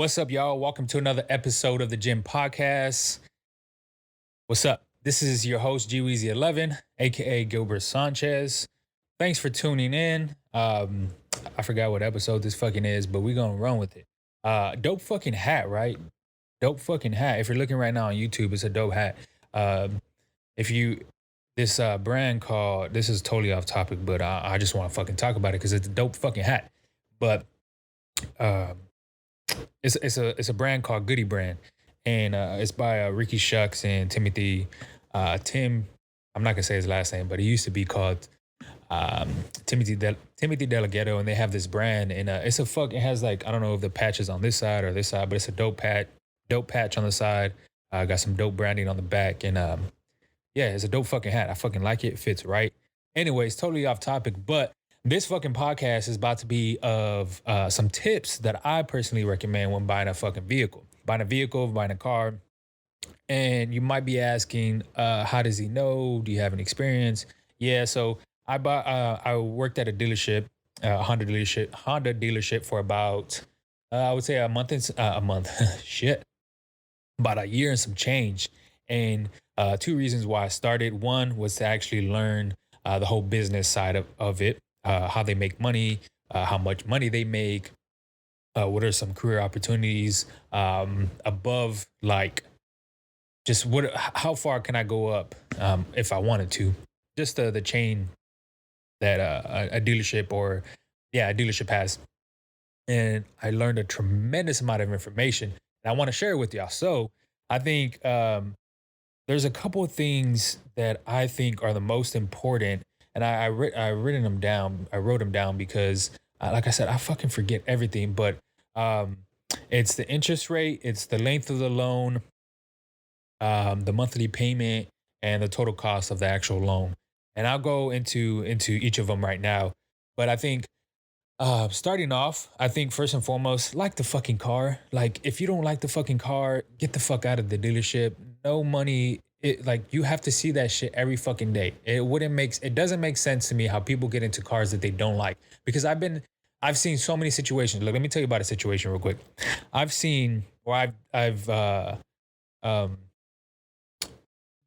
What's up, y'all? Welcome to another episode of the GINN podcast. What's up? This is your host, GWeezy11, aka Gilbert Sanchez. Thanks for tuning in. I forgot what episode this fucking is, but we're gonna run with it. Dope fucking hat, right? Dope fucking hat. If you're looking right now on YouTube, it's a dope hat. If you this brand called, this is totally off topic, but I just want to fucking talk about it because it's a dope fucking hat. But um it's a brand called Goody Brand, and it's by Ricky Shucks and Timothy Tim. I'm not gonna say his last name, but he used to be called Timothy Delgado, and they have this brand, and it has like, I don't know if the patch is on this side or this side, but it's a dope patch on the side. Got some dope branding on the back, and yeah, it's a dope fucking hat. I fucking like it. It fits right. Anyways, totally off topic, but this fucking podcast is about to be of some tips that I personally recommend when buying a fucking vehicle. Buying a car. And you might be asking, how does he know? Do you have any experience? Yeah, so I worked at a dealership, Honda dealership for about, I would say a month, shit, about a year and some change. And two reasons why I started. One was to actually learn the whole business side of it, how they make money, how much money they make, what are some career opportunities above, like, just how far can I go up if I wanted to? Just the chain that a dealership or yeah, a dealership has. And I learned a tremendous amount of information, and I want to share it with y'all. So I think there's a couple of things that I think are the most important, and I written them down. I wrote them down because, like I said, I fucking forget everything. But um, it's the interest rate, it's the length of the loan, the monthly payment, and the total cost of the actual loan. And I'll go into each of them right now. But I think starting off, I think first and foremost, like the fucking car. Like, if you don't like the fucking car, get the fuck out of the dealership. No money. Like, you have to see that shit every fucking day. It doesn't make sense to me how people get into cars that they don't like. Because I've seen so many situations. Look, let me tell you about a situation real quick. I've seen where I've um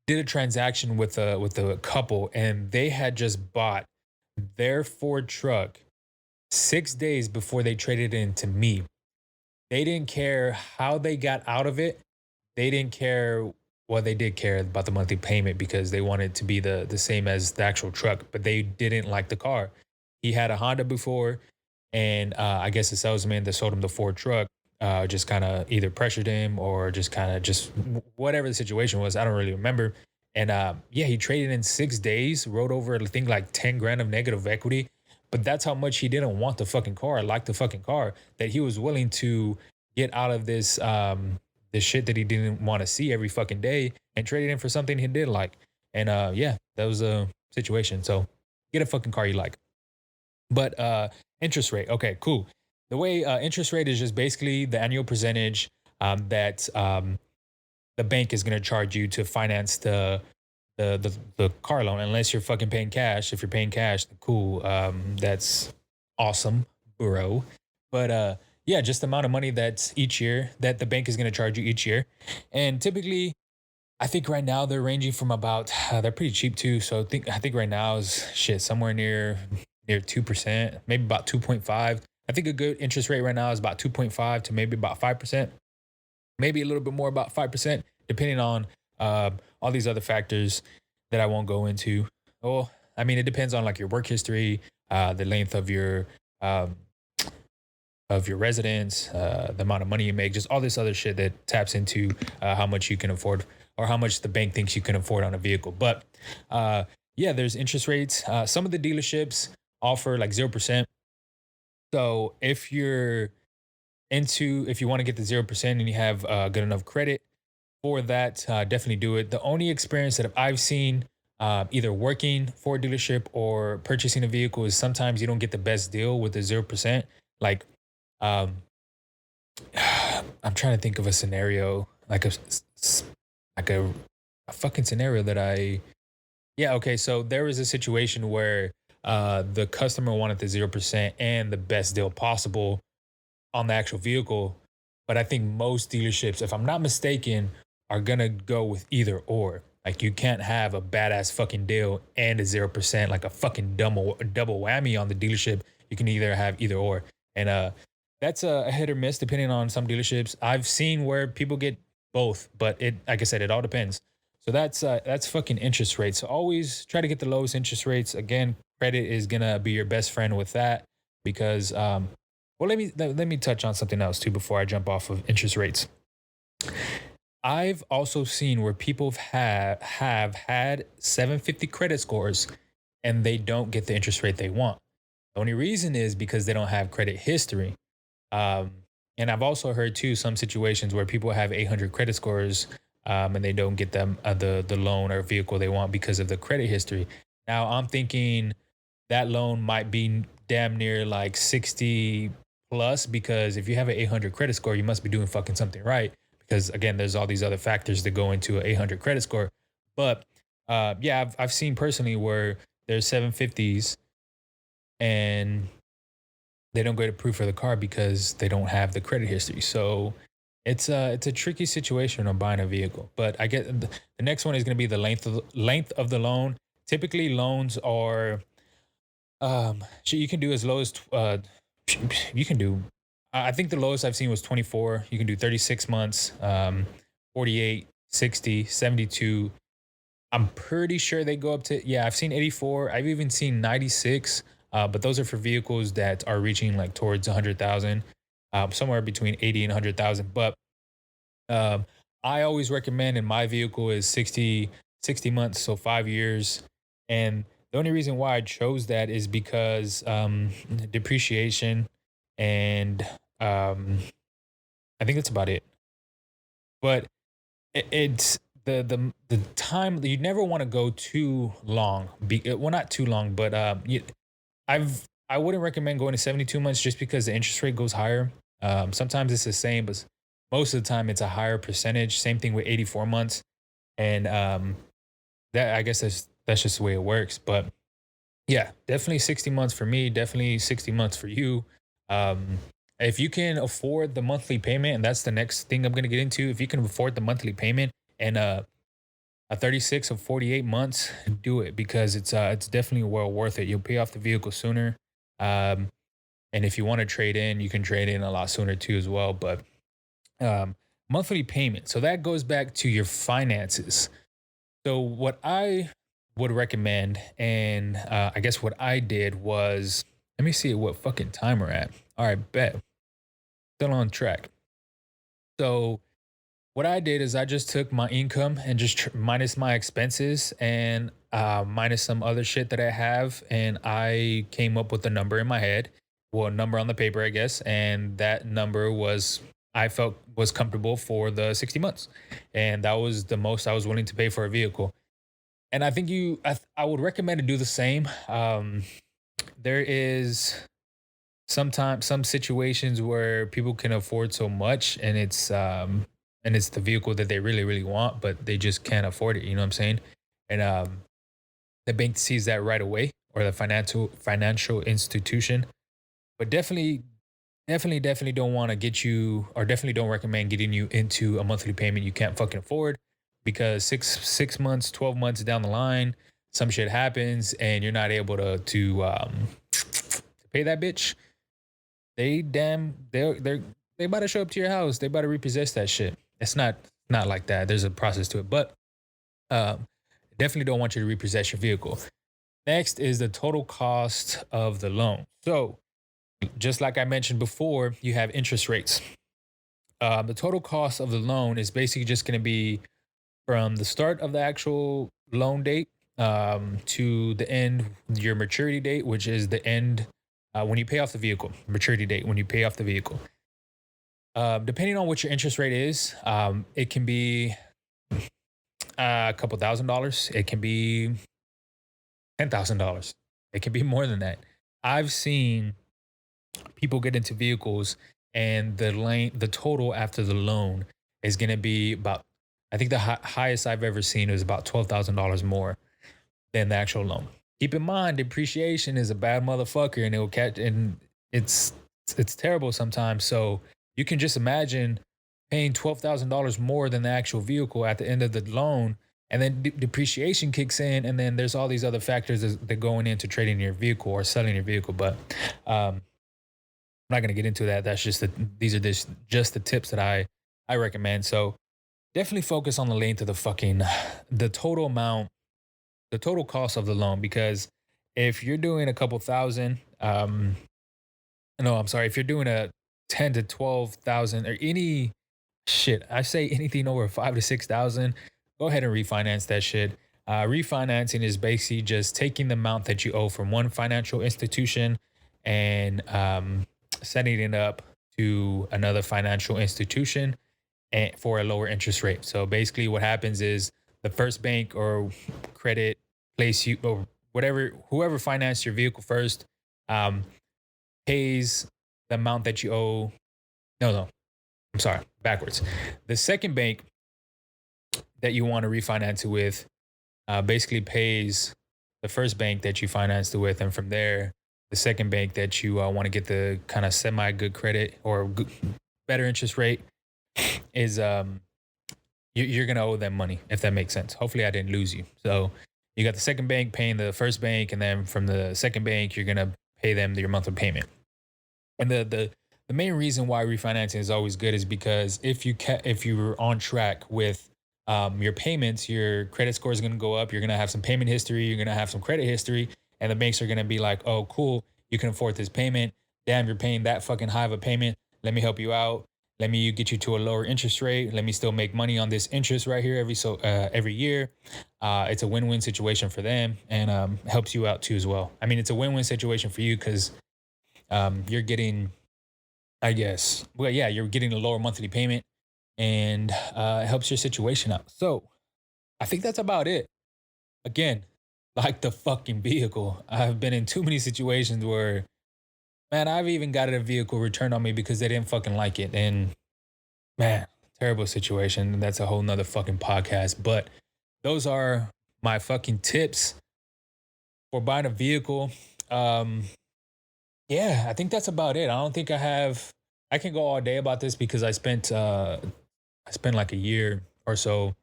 did a transaction with a couple, and they had just bought their Ford truck 6 days before they traded it into me. They didn't care how they got out of it. They didn't care. Well, they did care about the monthly payment because they wanted it to be the same as the actual truck, but they didn't like the car. He had a Honda before, and I guess the salesman that sold him the Ford truck just kind of either pressured him or just kind of just whatever the situation was. I don't really remember. And yeah, he traded in 6 days, wrote over I think like 10 grand of negative equity. But that's how much he didn't want the fucking car, like the fucking car, that he was willing to get out of this shit that he didn't want to see every fucking day and trade it in for something he did like. And yeah, that was a situation. So get a fucking car you like. But interest rate, okay, cool. The way interest rate is just basically the annual percentage that the bank is going to charge you to finance the car loan, unless you're fucking paying cash. If you're paying cash, cool. That's awesome, bro. But yeah, just the amount of money that's each year that the bank is going to charge you each year. And typically, I think right now they're ranging from about they're pretty cheap too. So I think right now is shit somewhere near 2%, maybe about 2.5. I think a good interest rate right now is about 2.5 to maybe about 5%, maybe a little bit more, about 5%, depending on all these other factors that I won't go into. Well, I mean, it depends on like your work history, the length um, of your residence, the amount of money you make, just all this other shit that taps into how much you can afford or how much the bank thinks you can afford on a vehicle. But yeah, there's interest rates. Some of the dealerships offer like 0%. So if you want to get the 0% and you have good enough credit for that, definitely do it. The only experience that I've seen either working for a dealership or purchasing a vehicle is sometimes you don't get the best deal with the 0%. Like, um, I'm trying to think of a scenario, like like a fucking scenario that yeah, okay. So there was a situation where the customer wanted the 0% and the best deal possible on the actual vehicle. But I think most dealerships, if I'm not mistaken, are gonna go with either or. Like you can't have a badass fucking deal and a 0%, like a fucking double whammy on the dealership. You can either have either or. And that's a hit or miss depending on some dealerships. I've seen where people get both, but it, like I said, it all depends. So that's fucking interest rates. So always try to get the lowest interest rates. Again, credit is gonna be your best friend with that because well, let me touch on something else too before I jump off of interest rates. I've also seen where people have had 750 credit scores and they don't get the interest rate they want. The only reason is because they don't have credit history. Um, and I've also heard too some situations where people have 800 credit scores and they don't get them the loan or vehicle they want because of the credit history. Now I'm thinking that loan might be damn near like 60 plus because if you have an 800 credit score, you must be doing fucking something right. Because again, there's all these other factors that go into an 800 credit score. But yeah, I've seen personally where there's 750s and they don't get approved for the car because they don't have the credit history. So it's a tricky situation on buying a vehicle. But I get the next one is going to be the length of the loan. Typically, loans are you can do as low as you can do. I think the lowest I've seen was 24. You can do 36 months, 48, 60, 72. I'm pretty sure they go up to, yeah, I've seen 84. I've even seen 96. But those are for vehicles that are reaching like towards 100,000, somewhere between 80 and 100,000. But um, I always recommend in my vehicle is 60 months, so 5 years. And the only reason why I chose that is because depreciation and I think that's about it. But it's the time you never want to go too long. Well, not too long, but I wouldn't recommend going to 72 months just because the interest rate goes higher. Sometimes it's the same, but most of the time it's a higher percentage. Same thing with 84 months, and that I guess that's just the way it works. But yeah, definitely 60 months for me. Definitely 60 months for you. Um, if you can afford the monthly payment, and that's the next thing I'm gonna get into. If you can afford the monthly payment and a 36 or 48 months, do it because it's definitely well worth it. You'll pay off the vehicle sooner. Um, and if you want to trade in, you can trade in a lot sooner too as well. But um, monthly payment. So that goes back to your finances. So what I would recommend, and I guess what I did was, let me see what fucking time we're at. All right, bet. Still on track. So what I did is I just took my income and just minus my expenses and minus some other shit that I have, and I came up with a number in my head, well, a number on the paper, I guess, and that number was I felt was comfortable for the 60 months, and that was the most I was willing to pay for a vehicle. And I think I would recommend to do the same. There is sometimes some situations where people can afford so much and it's the vehicle that they really want but they just can't afford it, you know what I'm saying? And the bank sees that right away, or the financial institution. But definitely don't want to get you, or definitely don't recommend getting you into a monthly payment you can't fucking afford, because six months, 12 months down the line, some shit happens and you're not able to pay that bitch. They about to show up to your house. They about to repossess that shit. It's not like that. There's a process to it, but um, definitely don't want you to repossess your vehicle. Next is the total cost of the loan. So just like I mentioned before, you have interest rates. The total cost of the loan is basically just going to be from the start of the actual loan date to the end, your maturity date, which is the end when you pay off the vehicle. Maturity date when you pay off the vehicle. Depending on what your interest rate is, it can be a couple $1,000s. It can be $10,000. It can be more than that. I've seen people get into vehicles and the total after the loan is going to be about, I think the highest I've ever seen is about $12,000 more than the actual loan. Keep in mind, depreciation is a bad motherfucker, and it will catch, and it's terrible sometimes. So you can just imagine paying $12,000 more than the actual vehicle at the end of the loan. And then depreciation kicks in, and then there's all these other factors that going into trading your vehicle or selling your vehicle. But I'm not going to get into that. That's just these are just the tips that I recommend. So definitely focus on the length of the total amount, the total cost of the loan, because if you're doing a couple thousand, no, I'm sorry, if you're doing a 10 to 12,000 or any shit, I say anything over 5 to 6,000, go ahead and refinance that shit. Refinancing is basically just taking the amount that you owe from one financial institution and setting it up to another financial institution and for a lower interest rate. So basically, what happens is the first bank or credit place you or whatever whoever financed your vehicle first um, pays the amount that you owe. No, I'm sorry, backwards. The second bank that you want to refinance it with basically pays the first bank that you financed it with, and from there, the second bank that you want to get the kind of semi good credit or better interest rate is you're gonna owe them money, if that makes sense. Hopefully, I didn't lose you. So you got the second bank paying the first bank, and then from the second bank, you're gonna pay them your monthly payment. And the main reason why refinancing is always good is because if you're on track with your payments, your credit score is going to go up. You're going to have some payment history. You're going to have some credit history, and the banks are going to be like, "Oh, cool, you can afford this payment. Damn, you're paying that fucking high of a payment. Let me help you out. Let me get you to a lower interest rate. Let me still make money on this interest right here every year." It's a win-win situation for them, and helps you out too as well. I mean, it's a win-win situation for you because you're getting, I guess, well, yeah, you're getting a lower monthly payment, and it helps your situation out. So I think that's about it. Again, like the fucking vehicle, I've been in too many situations where, man, I've even got a vehicle returned on me because they didn't fucking like it. And man, terrible situation. That's a whole nother fucking podcast. But those are my fucking tips for buying a vehicle. Um, yeah, I think that's about it. I don't think I can go all day about this because I spent like a year or so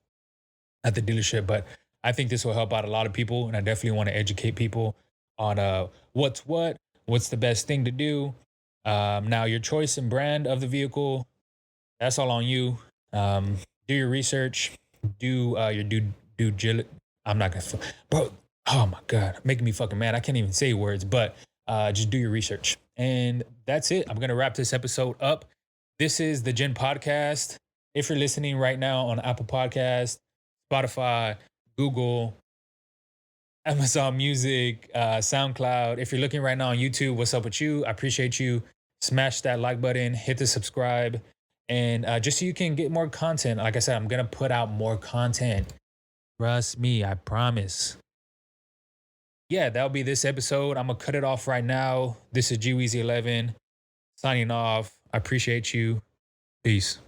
at the dealership, but I think this will help out a lot of people, and I definitely want to educate people on what's the best thing to do. Now, your choice and brand of the vehicle, that's all on you. Do your research, do your I'm not gonna, bro. Oh my god, making me fucking mad. I can't even say words, but just do your research, and that's it. I'm gonna wrap this episode up. This is the GINN podcast. If you're listening right now on Apple Podcast, Spotify, Google, Amazon Music, SoundCloud. If you're looking right now on YouTube, what's up with you? I appreciate you. Smash that like button, hit the subscribe, and just so you can get more content. Like I said, I'm going to put out more content. Trust me, I promise. Yeah, that'll be this episode. I'm going to cut it off right now. This is G-Weezy11 signing off. I appreciate you. Peace.